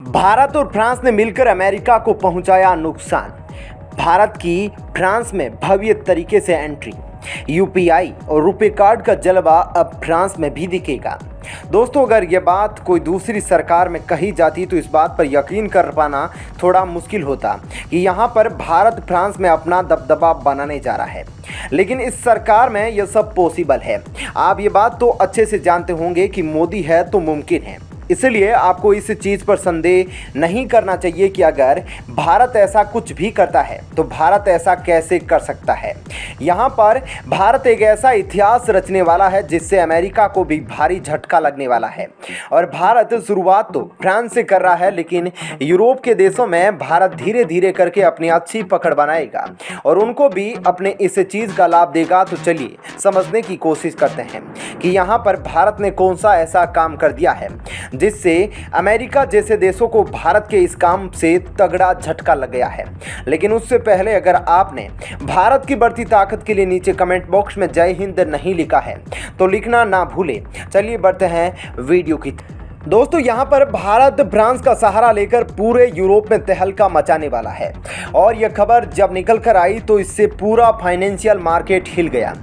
भारत और फ्रांस ने मिलकर अमेरिका को पहुंचाया नुकसान। भारत की फ्रांस में भव्य तरीके से एंट्री। यूपीआई और रुपे कार्ड का जलवा अब फ्रांस में भी दिखेगा। दोस्तों, अगर यह बात कोई दूसरी सरकार में कही जाती तो इस बात पर यकीन कर पाना थोड़ा मुश्किल होता कि यहाँ पर भारत फ्रांस में अपना दबदबा बनाने जा रहा है। लेकिन इस सरकार में यह सब पॉसिबल है। आप ये बात तो अच्छे से जानते होंगे कि मोदी है तो मुमकिन है। इसलिए आपको इस चीज़ पर संदेह नहीं करना चाहिए कि अगर भारत ऐसा कुछ भी करता है तो भारत ऐसा कैसे कर सकता है। यहाँ पर भारत एक ऐसा इतिहास रचने वाला है जिससे अमेरिका को भी भारी झटका लगने वाला है। और भारत शुरुआत तो फ्रांस से कर रहा है, लेकिन यूरोप के देशों में भारत धीरे धीरे करके अपनी अच्छी पकड़ बनाएगा और उनको भी अपने इस चीज़ का लाभ देगा। तो चलिए समझने की कोशिश करते हैं कि यहाँ पर भारत ने कौन सा ऐसा काम कर दिया है जिससे अमेरिका जैसे देशों को भारत के इस काम से तगड़ा झटका लग गया है। लेकिन उससे पहले अगर आपने भारत की बढ़ती ताकत के लिए नीचे कमेंट बॉक्स में जय हिंद नहीं लिखा है तो लिखना ना भूले। चलिए बढ़ते हैं वीडियो की। दोस्तों, यहाँ पर भारत फ्रांस का सहारा लेकर पूरे यूरोप में तहलका मचाने वाला है और यह खबर जब निकल कर आई तो इससे पूरा फाइनेंशियल मार्केट हिल गया।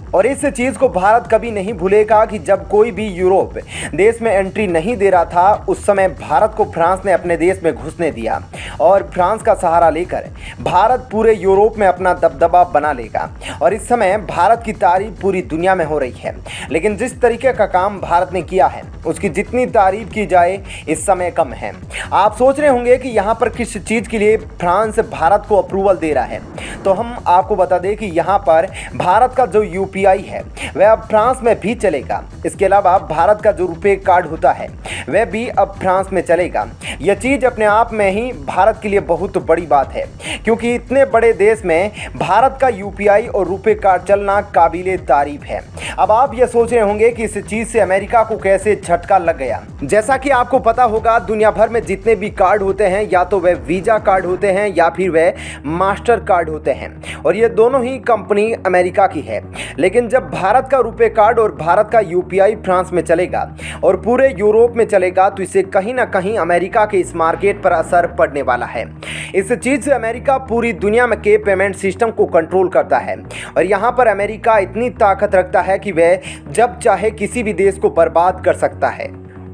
और इस चीज़ को भारत कभी नहीं भूलेगा कि जब कोई भी यूरोप देश में एंट्री नहीं दे रहा था उस समय भारत को फ्रांस ने अपने देश में घुसने दिया और फ्रांस का सहारा लेकर भारत पूरे यूरोप में अपना दबदबा बना लेगा। और इस समय भारत की तारीफ पूरी दुनिया में हो रही है। लेकिन जिस तरीके का काम भारत ने किया है उसकी जितनी तारीफ की जाए इस समय कम है। आप सोच रहे होंगे कि यहाँ पर किस चीज़ के लिए फ्रांस भारत को अप्रूवल दे रहा है, तो हम आपको बता दें कि यहाँ पर भारत का जो यूपीआई है वह अब फ्रांस में भी चलेगा। इसके अलावा भारत का जो रुपे कार्ड होता है वह भी अब फ्रांस में चलेगा। यह चीज़ अपने आप में ही भारत के लिए बहुत बड़ी बात है, क्योंकि इतने बड़े देश में भारत का यूपीआई और रुपे कार्ड चलना काबिले तारीफ है। अब आप यह सोच रहे होंगे कि इस चीज़ से अमेरिका को कैसे झटका लग गया। जैसा कि आपको पता होगा, दुनिया भर में जितने भी कार्ड होते हैं या तो वह वीज़ा कार्ड होते हैं या फिर वह मास्टर कार्ड होते हैं और ये दोनों ही कंपनी अमेरिका की है। लेकिन जब भारत का रुपे कार्ड और भारत का यूपीआई फ्रांस में चलेगा और पूरे यूरोप में चलेगा तो इससे कहीं ना कहीं अमेरिका के इस मार्केट पर असर पड़ने वाला है। इस चीज़ से अमेरिका पूरी दुनिया में के पेमेंट सिस्टम को कंट्रोल करता है और यहाँ पर अमेरिका इतनी ताकत रखता है कि वह जब चाहे किसी भी देश को बर्बाद कर सकता है।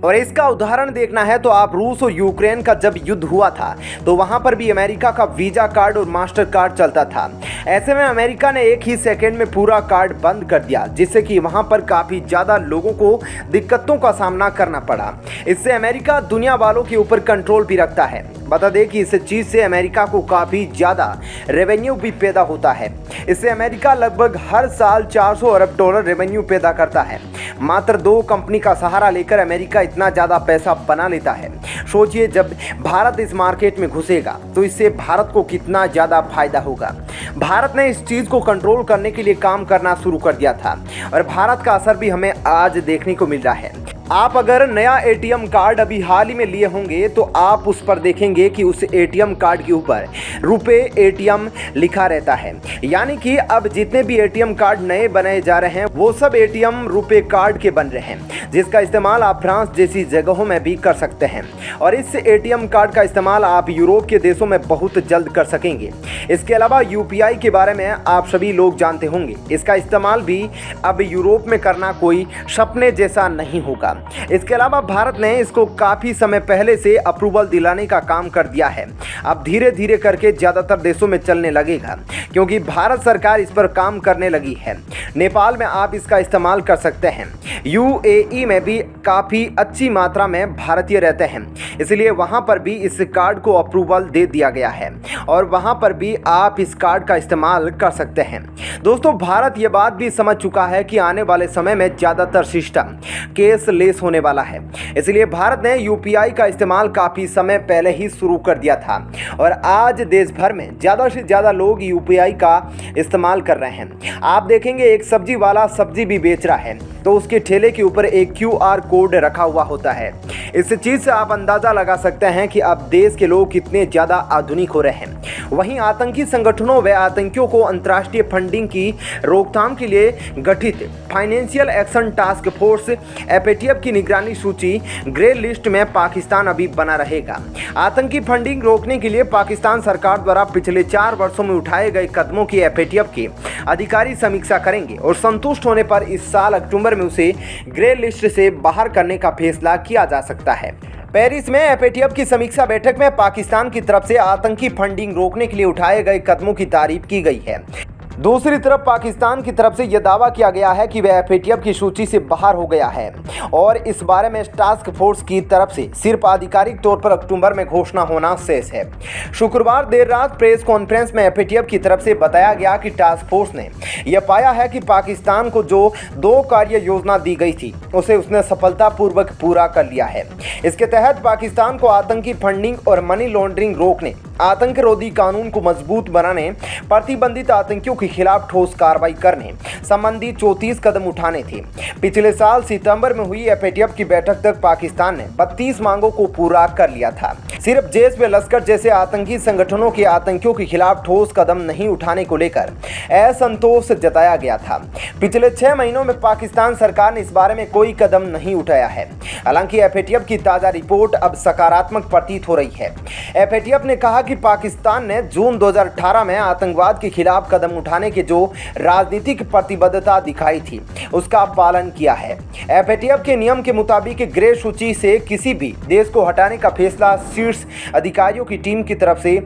और इसका उदाहरण देखना है तो आप रूस और यूक्रेन का जब युद्ध हुआ था तो वहाँ पर भी अमेरिका का वीज़ा कार्ड और मास्टर कार्ड चलता था। ऐसे में अमेरिका ने एक ही सेकंड में पूरा कार्ड बंद कर दिया, जिससे कि वहाँ पर काफ़ी ज़्यादा लोगों को दिक्कतों का सामना करना पड़ा। इससे अमेरिका दुनिया वालों के ऊपर कंट्रोल भी रखता है। बता दें कि इस चीज़ से अमेरिका को काफ़ी ज़्यादा रेवेन्यू भी पैदा होता है। इससे अमेरिका लगभग हर साल 400 अरब डॉलर रेवेन्यू पैदा करता है। मात्र 2 कंपनी का सहारा लेकर अमेरिका इतना ज़्यादा पैसा बना लेता है। सोचिए, जब भारत इस मार्केट में घुसेगा तो इससे भारत को कितना ज़्यादा फायदा होगा। भारत ने इस चीज़ को कंट्रोल करने के लिए काम करना शुरू कर दिया था और भारत का असर भी हमें आज देखने को मिल रहा है। आप अगर नया एटीएम कार्ड अभी हाल ही में लिए होंगे तो आप उस पर देखेंगे कि उस एटीएम कार्ड के ऊपर रुपे एटीएम लिखा रहता है। यानी कि अब जितने भी एटीएम कार्ड नए बनाए जा रहे हैं वो सब एटीएम रुपे कार्ड के बन रहे हैं, जिसका इस्तेमाल आप फ्रांस जैसी जगहों में भी कर सकते हैं। और इस एटीएम कार्ड का इस्तेमाल आप यूरोप के देशों में बहुत जल्द कर सकेंगे। इसके अलावा यूपीआई के बारे में आप सभी लोग जानते होंगे। इसका इस्तेमाल भी अब यूरोप में करना कोई सपने जैसा नहीं होगा। इसके अलावा भारत ने इसको काफ़ी समय पहले से अप्रूवल दिलाने का काम कर दिया है। अब धीरे धीरे करके ज़्यादातर देशों में चलने लगेगा, क्योंकि भारत सरकार इस पर काम करने लगी है। नेपाल में आप इसका इस्तेमाल कर सकते हैं। यूएई में भी काफ़ी अच्छी मात्रा में भारतीय रहते हैं, इसलिए वहाँ पर भी इस कार्ड को अप्रूवल दे दिया गया है और वहाँ पर भी आप इस कार्ड का इस्तेमाल कर सकते हैं। दोस्तों, भारत ये बात भी समझ चुका है कि आने वाले समय में ज़्यादातर सिस्टम कैशलेस होने वाला है। इसलिए भारत ने यूपीआई का इस्तेमाल काफ़ी समय पहले ही शुरू कर दिया था और आज देश भर में ज़्यादा से ज़्यादा लोग यूपीआई का इस्तेमाल कर रहे हैं। आप देखेंगे एक सब्जी वाला सब्जी भी बेच रहा है तो उसके ठेले के ऊपर एक क्यूआर कोड रखा हुआ होता है। इस चीज़ से आप अंदाज़ा लगा सकते हैं कि अब देश के लोग कितने ज़्यादा आधुनिक हो रहे हैं। वहीं आतंकी संगठनों व आतंकियों को अंतर्राष्ट्रीय फंडिंग की रोकथाम के लिए गठित financial action task force FATF FATF की निगरानी सूची ग्रे लिस्ट में पाकिस्तान अभी बना रहेगा। आतंकी फंडिंग रोकने के लिए पाकिस्तान सरकार द्वारा पिछले 4 वर्षों में उठाए गए कदमों की एफएटीएफ के अधिकारी समीक्षा करेंगे और संतुष्ट होने पर इस साल अक्टूबर में उसे ग्रे लिस्ट से बाहर करने का फैसला किया जा सकता है। पेरिस में एफएटीएफ की समीक्षा बैठक में पाकिस्तान की तरफ से आतंकी फंडिंग रोकने के लिए उठाए गए कदमों की तारीफ की गई है। दूसरी तरफ पाकिस्तान की तरफ से यह दावा किया गया है कि वह एफएटीएफ की सूची से बाहर हो गया है और इस बारे में टास्क फोर्स की तरफ से सिर्फ आधिकारिक तौर पर अक्टूबर में घोषणा होना शेष है। शुक्रवार देर रात प्रेस कॉन्फ्रेंस में एफएटीएफ की तरफ से बताया गया कि टास्क फोर्स ने यह पाया है कि पाकिस्तान को जो 2 कार्य योजना दी गई थी उसे उसने सफलतापूर्वक पूरा कर लिया है। इसके तहत पाकिस्तान को आतंकी फंडिंग और मनी लॉन्ड्रिंग रोकने, आतंकरोधी कानून को मजबूत बनाने, प्रतिबंधित आतंकियों के खिलाफ ठोस कार्रवाई करने संबंधी 34 कदम उठाने थे। पिछले साल सितंबर में हुई एफएटीएफ की बैठक तक पाकिस्तान ने 32 मांगों को पूरा कर लिया था। सिर्फ जैश व लश्कर जैसे आतंकी संगठनों के आतंकियों के खिलाफ ठोस कदम नहीं उठाने को लेकर असंतोष जताया गया था। पिछले 6 महीनों में पाकिस्तान सरकार ने इस बारे में कोई कदम नहीं उठाया है। हालांकि एफएटीएफ की ताजा रिपोर्ट अब सकारात्मक प्रतीत हो रही है। एफएटीएफ ने कहा कि पाकिस्तान ने जून 2018 में आतंकवाद के खिलाफ कदम उठाने के जो राजनीतिक प्रतिबद्धता दिखाई थी उसका पालन किया है। एफएटीएफ के नियम के मुताबिक ग्रे सूची से किसी भी देश को हटाने का फैसला शीर्ष अधिकारियों की टीम की तरफ से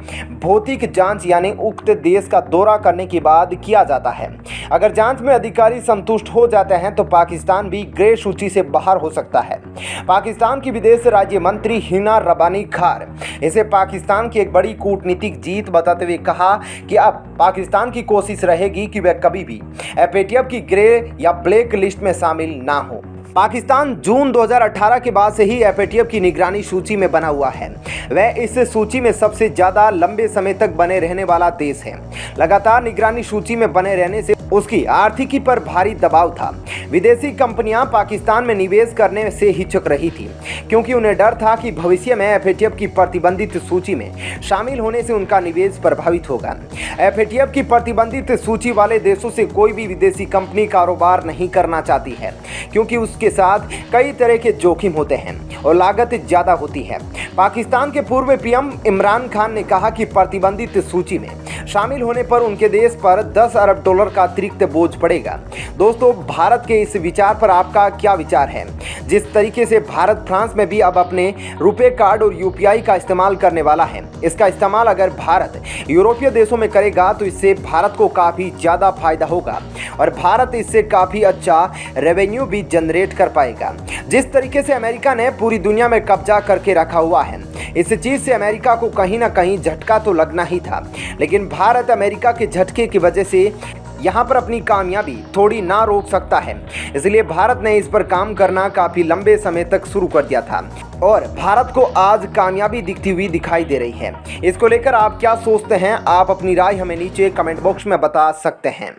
भौतिक जांच यानी उक्त देश का दौरा करने के बाद किया जाता है। अगर जांच में अधिकारी संतुष्ट हो जाते हैं तो पाकिस्तान भी ग्रे सूची से बाहर हो सकता है। पाकिस्तान की विदेश राज्य मंत्री हिना रबानी खार इसे पाकिस्तान की एक बड़ी कूटनीतिक जीत बताते हुए कहा कि अब पाकिस्तान की कोशिश रहेगी कि वह कभी भी एफएटीएफ की ग्रे या ब्लैक लिस्ट में शामिल ना हो। पाकिस्तान जून 2018 के बाद से ही एफएटीएफ की निगरानी सूची में बना हुआ है। वह इस सूची में सबसे ज्यादा लंबे समय तक बने रहने वाला देश है। लगातार निगरानी सूची में बने रहने से उसकी आर्थिकी पर भारी दबाव था। विदेशी कंपनियां पाकिस्तान में निवेश करने से हिचक रही थी क्योंकि उन्हें डर था कि भविष्य में एफएटीएफ की प्रतिबंधित सूची में शामिल होने से उनका निवेश प्रभावित होगा। एफएटीएफ की प्रतिबंधित सूची वाले देशों से कोई भी विदेशी कंपनी कारोबार नहीं करना चाहती है क्योंकि उसके साथ कई तरह के जोखिम होते हैं और लागत ज्यादा होती है। पाकिस्तान के पूर्व पीएम इमरान खान ने कहा कि प्रतिबंधित सूची में शामिल होने पर उनके देश पर 10 अरब डॉलर का अतिरिक्त बोझ पड़ेगा। दोस्तों, भारत के इस विचार पर आपका क्या विचार है? जिस तरीके से भारत फ्रांस में भी अब अपने रुपे कार्ड और यूपीआई का इस्तेमाल करने वाला है, इसका इस्तेमाल अगर भारत यूरोपीय देशों में करेगा तो इससे भारत को काफ़ी ज़्यादा फायदा होगा और भारत इससे काफ़ी अच्छा रेवेन्यू भी जनरेट कर पाएगा। जिस तरीके से अमेरिका ने पूरी दुनिया में कब्जा करके रखा हुआ है, इस चीज़ से अमेरिका को कहीं ना कहीं झटका तो लगना ही था, लेकिन भारत अमेरिका के झटके की वजह से यहाँ पर अपनी कामयाबी थोड़ी ना रोक सकता है। इसलिए भारत ने इस पर काम करना काफ़ी लंबे समय तक शुरू कर दिया था और भारत को आज कामयाबी दिखती हुई दिखाई दे रही है। इसको लेकर आप क्या सोचते हैं? आप अपनी राय हमें नीचे कमेंट बॉक्स में बता सकते हैं।